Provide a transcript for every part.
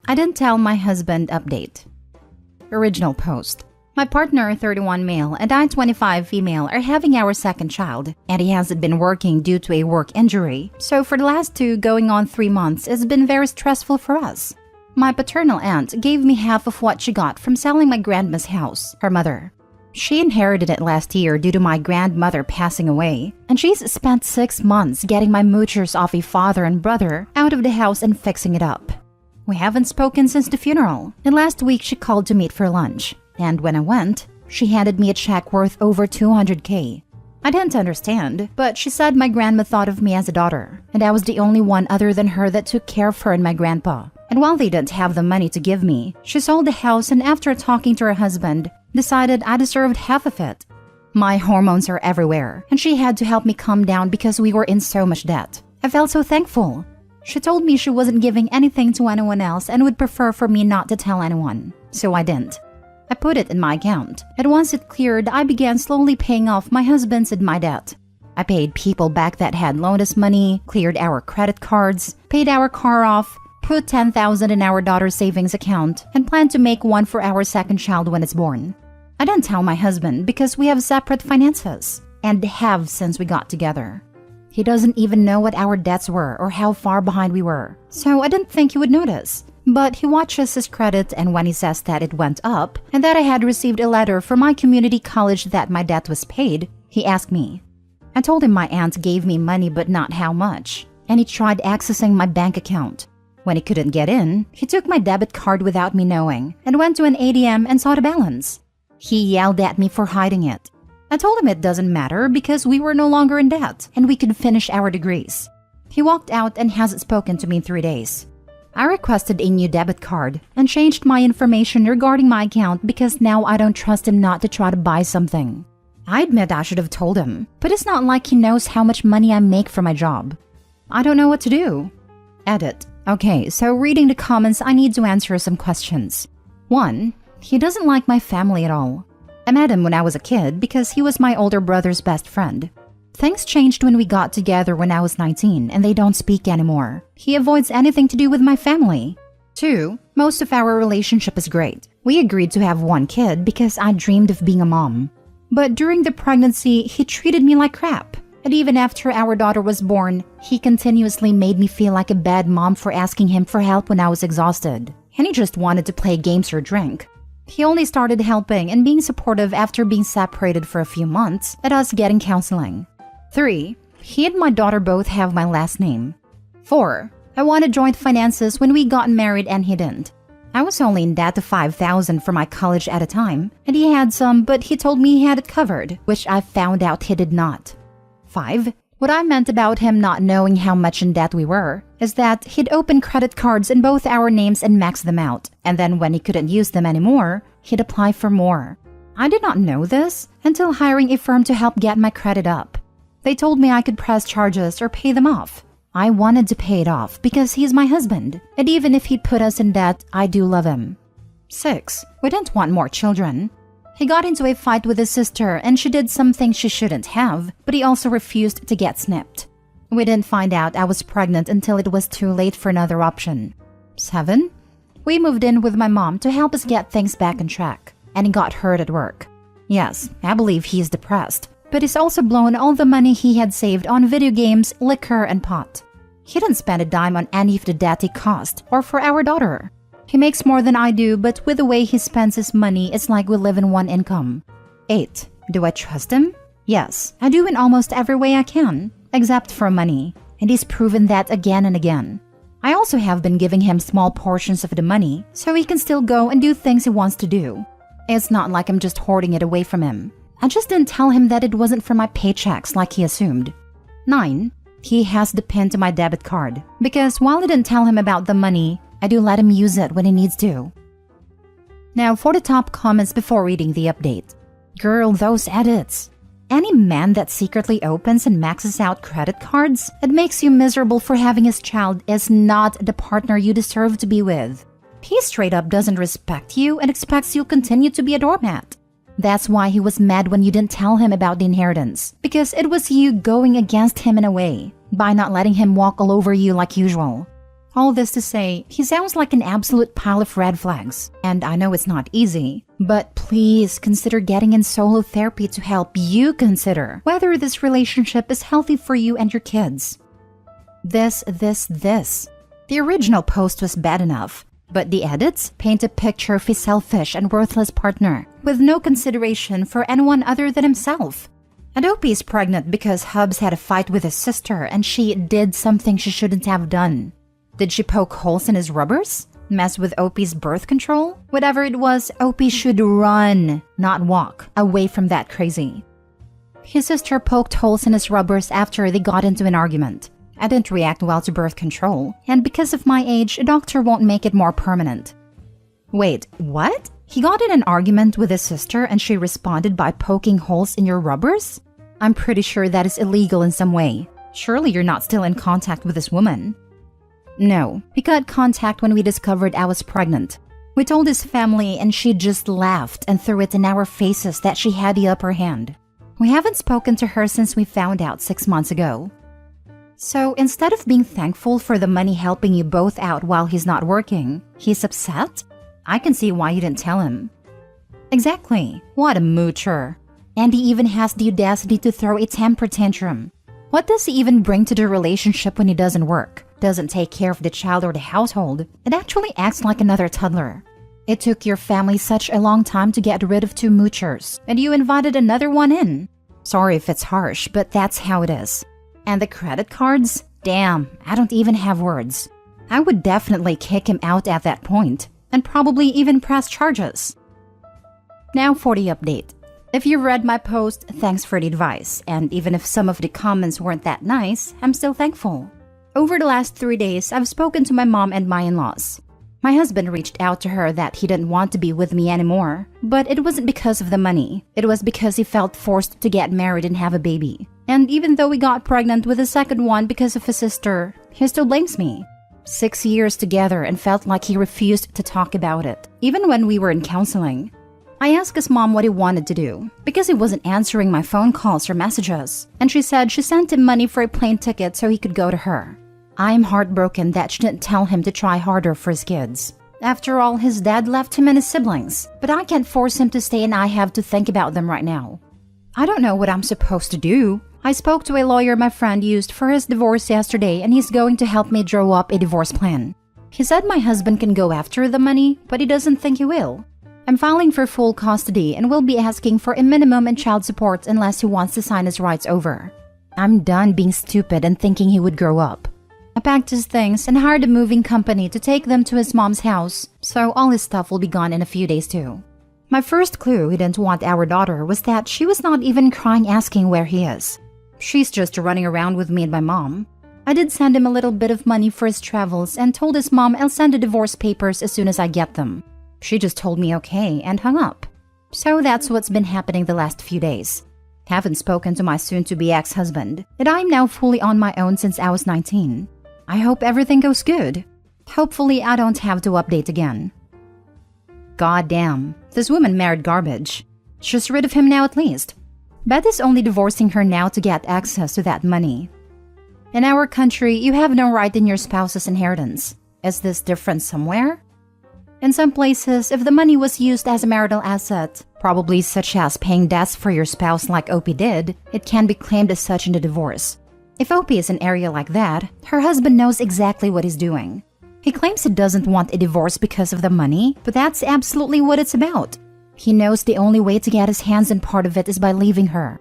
I didn't tell my husband update. Original post. My partner, 31 male, and I, 25 female, are having our second child, and he hasn't been working due to a work injury. So for the last 2 going on 3 months, it's been very stressful for us. My paternal aunt gave me half of what she got from selling my grandma's house, her mother. She inherited it last year due to my grandmother passing away, and she's spent 6 months getting my moochers off a father and brother out of the house and fixing it up. We haven't spoken since the funeral, and last week she called to meet for lunch, and when I went, she handed me a check worth over $200K. I didn't understand, but she said my grandma thought of me as a daughter, and I was the only one other than her that took care of her and my grandpa. And while they didn't have the money to give me, she sold the house and after talking to her husband, decided I deserved half of it. My hormones are everywhere, and she had to help me calm down because we were in so much debt. I felt so thankful. She told me she wasn't giving anything to anyone else and would prefer for me not to tell anyone, so I didn't. I put it in my account, and once it cleared, I began slowly paying off my husband's and my debt. I paid people back that had loaned us money, cleared our credit cards, paid our car off, put $10,000 in our daughter's savings account, and planned to make one for our second child when it's born. I didn't tell my husband because we have separate finances, and have since we got together. He doesn't even know what our debts were or how far behind we were, so I didn't think he would notice. But he watches his credit, and when he says that it went up and that I had received a letter from my community college that my debt was paid, he asked me. I told him my aunt gave me money but not how much, and he tried accessing my bank account. When he couldn't get in, he took my debit card without me knowing and went to an ATM and saw the balance. He yelled at me for hiding it. I told him it doesn't matter because we were no longer in debt and we could finish our degrees. He walked out and hasn't spoken to me in 3 days. I requested a new debit card and changed my information regarding my account because now I don't trust him not to try to buy something. I admit I should have told him, but it's not like he knows how much money I make for my job. I don't know what to do. Edit. Okay, so reading the comments, I need to answer some questions. 1. He doesn't like my family at all. I met him when I was a kid because he was my older brother's best friend. Things changed when we got together when I was 19 and they don't speak anymore. He avoids anything to do with my family. 2. Most of our relationship is great. We agreed to have 1 kid because I dreamed of being a mom. But during the pregnancy, he treated me like crap. And even after our daughter was born, he continuously made me feel like a bad mom for asking him for help when I was exhausted. And he just wanted to play games or drink. He only started helping and being supportive after being separated for a few months and us getting counseling. 3. He and my daughter both have my last name. 4. I wanted joint finances when we got married and he didn't. I was only in debt of $5,000 for my college at a time, and he had some, but he told me he had it covered, which I found out he did not. 5. What I meant about him not knowing how much in debt we were is that he'd open credit cards in both our names and max them out, and then when he couldn't use them anymore, he'd apply for more. I did not know this until hiring a firm to help get my credit up. They told me I could press charges or pay them off. I wanted to pay it off because he's my husband, and even if he'd put us in debt, I do love him. 6. We didn't want more children. He got into a fight with his sister and she did something she shouldn't have, but he also refused to get snipped. We didn't find out I was pregnant until it was too late for another option. 7. We moved in with my mom to help us get things back on track, and he got hurt at work. Yes, I believe he's depressed, but he's also blown all the money he had saved on video games, liquor, and pot. He didn't spend a dime on any of the debt he caused or for our daughter. He makes more than I do, but with the way he spends his money, it's like we live in one income. 8. Do I trust him? Yes, I do in almost every way I can, except for money, and he's proven that again and again. I also have been giving him small portions of the money, so he can still go and do things he wants to do. It's not like I'm just hoarding it away from him. I just didn't tell him that it wasn't for my paychecks like he assumed. 9. He has the PIN to my debit card, because while I didn't tell him about the money, I do let him use it when he needs to. Now for the top comments before reading the update. Girl, those edits. Any man that secretly opens and maxes out credit cards and makes you miserable for having his child is not the partner you deserve to be with. He straight up doesn't respect you and expects you'll continue to be a doormat. That's why he was mad when you didn't tell him about the inheritance, because it was you going against him in a way, by not letting him walk all over you like usual. All this to say, he sounds like an absolute pile of red flags. And I know it's not easy, but please consider getting in solo therapy to help you consider whether this relationship is healthy for you and your kids. This. The original post was bad enough, but the edits paint a picture of a selfish and worthless partner with no consideration for anyone other than himself. And Opie is pregnant because Hubs had a fight with his sister and she did something she shouldn't have done. Did she poke holes in his rubbers? Mess with Opie's birth control? Whatever it was, Opie should run, not walk, away from that crazy. His sister poked holes in his rubbers after they got into an argument. I didn't react well to birth control, and because of my age, a doctor won't make it more permanent. Wait, what? He got in an argument with his sister and she responded by poking holes in your rubbers? I'm pretty sure that is illegal in some way. Surely you're not still in contact with this woman. No, we got contact when we discovered I was pregnant. We told his family and she just laughed and threw it in our faces that she had the upper hand. We haven't spoken to her since we found out 6 months ago. So instead of being thankful for the money helping you both out while he's not working, he's upset? I can see why you didn't tell him. Exactly. What a moocher. And he even has the audacity to throw a temper tantrum. What does he even bring to the relationship when he doesn't work, doesn't take care of the child or the household? It actually acts like another toddler. It took your family such a long time to get rid of 2 moochers, and you invited another one in. Sorry if it's harsh, but that's how it is. And the credit cards? Damn, I don't even have words. I would definitely kick him out at that point, and probably even press charges. Now for the update. If you read my post, thanks for the advice, and even if some of the comments weren't that nice, I'm still thankful. Over the last 3 days, I've spoken to my mom and my in-laws. My husband reached out to her that he didn't want to be with me anymore, but it wasn't because of the money. It was because he felt forced to get married and have a baby. And even though we got pregnant with a second one because of his sister, he still blames me. 6 years together and felt like he refused to talk about it, even when we were in counseling. I asked his mom what he wanted to do, because he wasn't answering my phone calls or messages, and she said she sent him money for a plane ticket so he could go to her. I am heartbroken that she didn't tell him to try harder for his kids. After all, his dad left him and his siblings, but I can't force him to stay and I have to think about them right now. I don't know what I'm supposed to do. I spoke to a lawyer my friend used for his divorce yesterday and he's going to help me draw up a divorce plan. He said my husband can go after the money, but he doesn't think he will. I'm filing for full custody and will be asking for a minimum in child support unless he wants to sign his rights over. I'm done being stupid and thinking he would grow up. I packed his things and hired a moving company to take them to his mom's house, so all his stuff will be gone in a few days too. My first clue he didn't want our daughter was that she was not even crying asking where he is. She's just running around with me and my mom. I did send him a little bit of money for his travels and told his mom I'll send the divorce papers as soon as I get them. She just told me okay and hung up. So that's what's been happening the last few days. Haven't spoken to my soon-to-be ex-husband, and I'm now fully on my own since I was 19. I hope everything goes good. Hopefully I don't have to update again. God damn, this woman married garbage. She's rid of him now at least. Beth is only divorcing her now to get access to that money. In our country, you have no right in your spouse's inheritance. Is this different somewhere? In some places, if the money was used as a marital asset, probably such as paying debts for your spouse like Opie did, it can be claimed as such in the divorce. If Opie is in an area like that, her husband knows exactly what he's doing. He claims he doesn't want a divorce because of the money, but that's absolutely what it's about. He knows the only way to get his hands on part of it is by leaving her.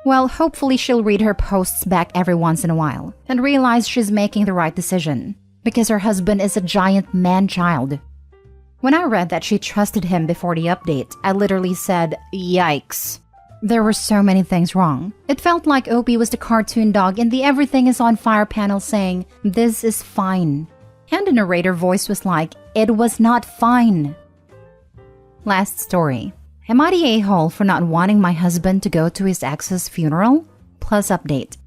Well, hopefully she'll read her posts back every once in a while and realize she's making the right decision, because her husband is a giant man-child. When I read that she trusted him before the update, I literally said, yikes. There were so many things wrong. It felt like Opie was the cartoon dog in the everything is on fire panel saying, this is fine. And the narrator voice was like, it was not fine. Last story. Am I the a-hole for not wanting my husband to go to his ex's funeral? Plus update.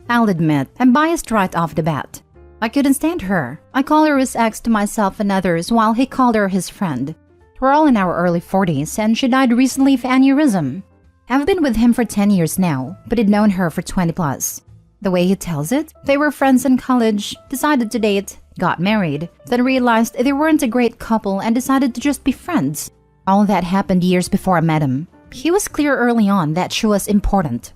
I'll admit, I'm biased right off the bat. I couldn't stand her. I call her his ex to myself and others while he called her his friend. We're all in our early 40s and she died recently of aneurysm. I've been with him for 10 years now, but I'd known her for 20 plus. The way he tells it, they were friends in college, decided to date, got married, then realized they weren't a great couple and decided to just be friends. All that happened years before I met him. He was clear early on that she was important.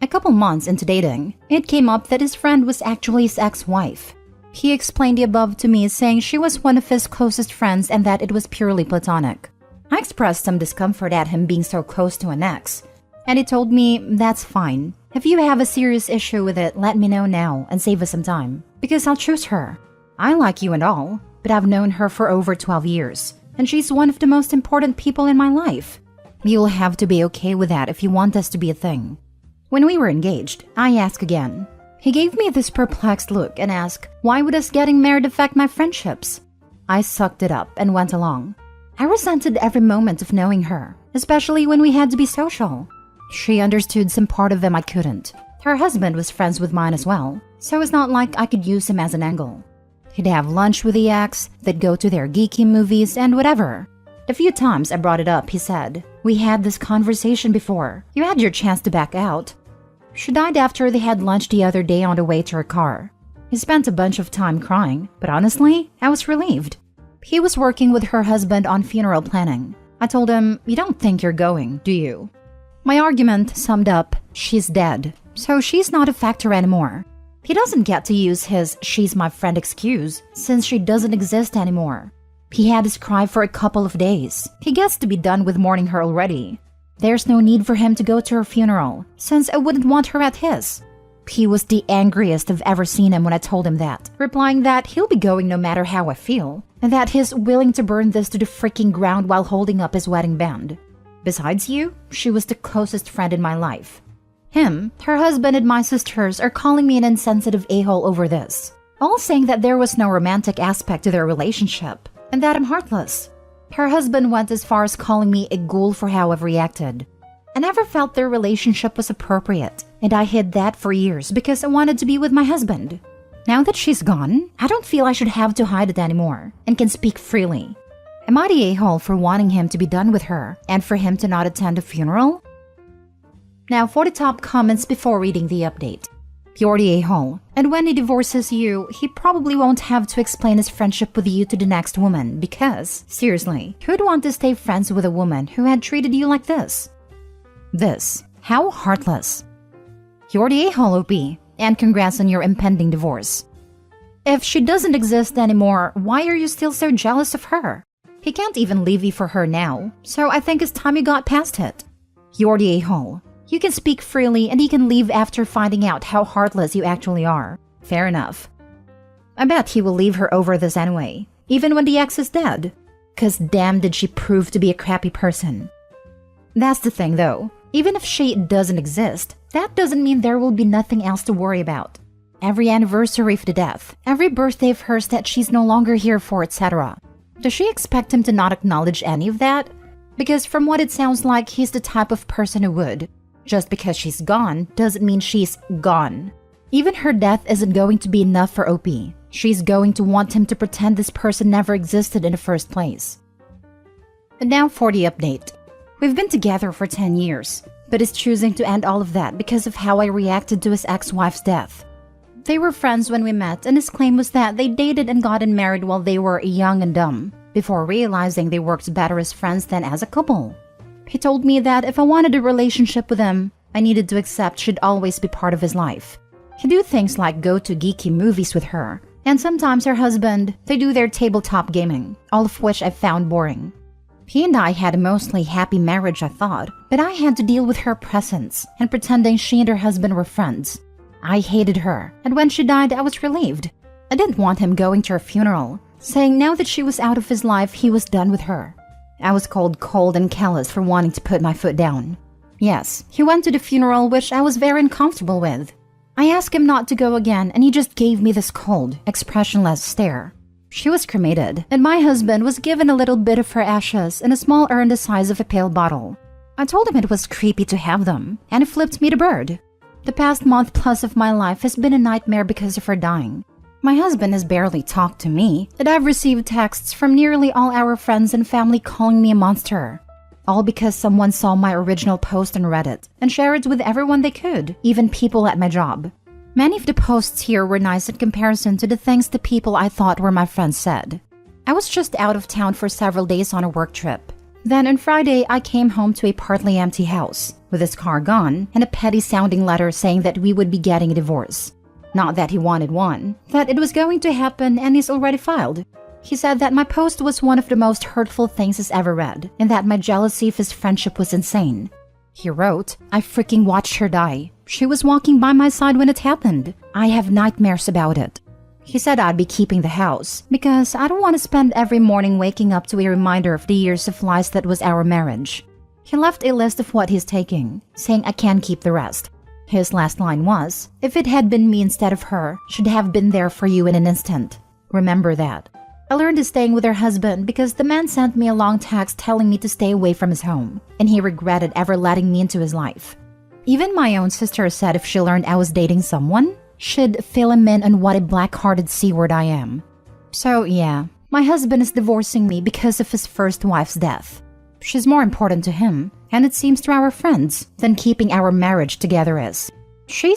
A couple months into dating, it came up that his friend was actually his ex-wife. He explained the above to me, saying she was one of his closest friends and that it was purely platonic. I expressed some discomfort at him being so close to an ex, and he told me, "That's fine. If you have a serious issue with it, let me know now and save us some time, because I'll choose her. I like you and all, but I've known her for over 12 years, and she's one of the most important people in my life. You'll have to be okay with that if you want us to be a thing." When we were engaged, I asked again. He gave me this perplexed look and asked, "Why would us getting married affect my friendships?" I sucked it up and went along. I resented every moment of knowing her, especially when we had to be social. She understood some part of him I couldn't. Her husband was friends with mine as well, so it's not like I could use him as an angle. He'd have lunch with the ex, they'd go to their geeky movies and whatever. The few times I brought it up, he said, "We had this conversation before. You had your chance to back out." She died after they had lunch the other day on the way to her car. He spent a bunch of time crying, but honestly, I was relieved. He was working with her husband on funeral planning. I told him, "You don't think you're going, do you?" My argument summed up, she's dead, so she's not a factor anymore. He doesn't get to use his "she's my friend" excuse, since she doesn't exist anymore. He had his cry for a couple of days. He gets to be done with mourning her already. There's no need for him to go to her funeral, since I wouldn't want her at his. He was the angriest I've ever seen him when I told him that, replying that he'll be going no matter how I feel, and that he's willing to burn this to the freaking ground while holding up his wedding band. Besides you, she was the closest friend in my life. Him, her husband, and my sisters are calling me an insensitive a-hole over this, all saying that there was no romantic aspect to their relationship, and that I'm heartless. Her husband went as far as calling me a ghoul for how I've reacted. I never felt their relationship was appropriate, and I hid that for years because I wanted to be with my husband. Now that she's gone, I don't feel I should have to hide it anymore, and can speak freely. Am I the a-hole for wanting him to be done with her, and for him to not attend a funeral? Now for the top comments before reading the update. You're the a-hole, and when he divorces you, he probably won't have to explain his friendship with you to the next woman because, seriously, who'd want to stay friends with a woman who had treated you like this? How heartless. You're the a-hole, OP, and congrats on your impending divorce. If she doesn't exist anymore, why are you still so jealous of her? He can't even leave you for her now, so I think it's time you got past it. You're the a-hole. You can speak freely and he can leave after finding out how heartless you actually are. Fair enough. I bet he will leave her over this anyway, even when the ex is dead. 'Cause damn did she prove to be a crappy person. That's the thing though, even if she doesn't exist, that doesn't mean there will be nothing else to worry about. Every anniversary of the death, every birthday of hers that she's no longer here for, etc. Does she expect him to not acknowledge any of that? Because from what it sounds like, he's the type of person who would. Just because she's gone doesn't mean she's gone. Even her death isn't going to be enough for OP. She's going to want him to pretend this person never existed in the first place. And now for the update. We've been together for 10 years, but is choosing to end all of that because of how I reacted to his ex-wife's death. They were friends when we met, and his claim was that they dated and gotten married while they were young and dumb, before realizing they worked better as friends than as a couple. He told me that if I wanted a relationship with him, I needed to accept she'd always be part of his life. He'd do things like go to geeky movies with her, and sometimes her husband, they do their tabletop gaming, all of which I found boring. He and I had a mostly happy marriage, I thought, but I had to deal with her presence and pretending she and her husband were friends. I hated her, and when she died, I was relieved. I didn't want him going to her funeral, saying now that she was out of his life, he was done with her. I was called cold and callous for wanting to put my foot down. Yes, he went to the funeral, which I was very uncomfortable with. I asked him not to go again, and he just gave me this cold, expressionless stare. She was cremated, and my husband was given a little bit of her ashes in a small urn the size of a pill bottle. I told him it was creepy to have them, and he flipped me the bird. The past month plus of my life has been a nightmare because of her dying. My husband has barely talked to me, and I've received texts from nearly all our friends and family calling me a monster. All because someone saw my original post on Reddit and shared it with everyone they could, even people at my job. Many of the posts here were nice in comparison to the things the people I thought were my friends said. I was just out of town for several days on a work trip. Then on Friday, I came home to a partly empty house, with his car gone and a petty-sounding letter saying that we would be getting a divorce. Not that he wanted one, that it was going to happen and he's already filed. He said that my post was one of the most hurtful things he's ever read, and that my jealousy of his friendship was insane. He wrote, "I freaking watched her die. She was walking by my side when it happened. I have nightmares about it." He said I'd be keeping the house because I don't want to spend every morning waking up to a reminder of the years of lies that was our marriage. He left a list of what he's taking, saying I can keep the rest. His last line was, "If it had been me instead of her, she'd have been there for you in an instant. Remember that." I learned he's staying with her husband because the man sent me a long text telling me to stay away from his home, and he regretted ever letting me into his life. Even my own sister said if she learned I was dating someone, she'd fill him in on what a black-hearted C-word I am. So yeah, my husband is divorcing me because of his first wife's death. She's more important to him, and it seems to our friends, than keeping our marriage together is. She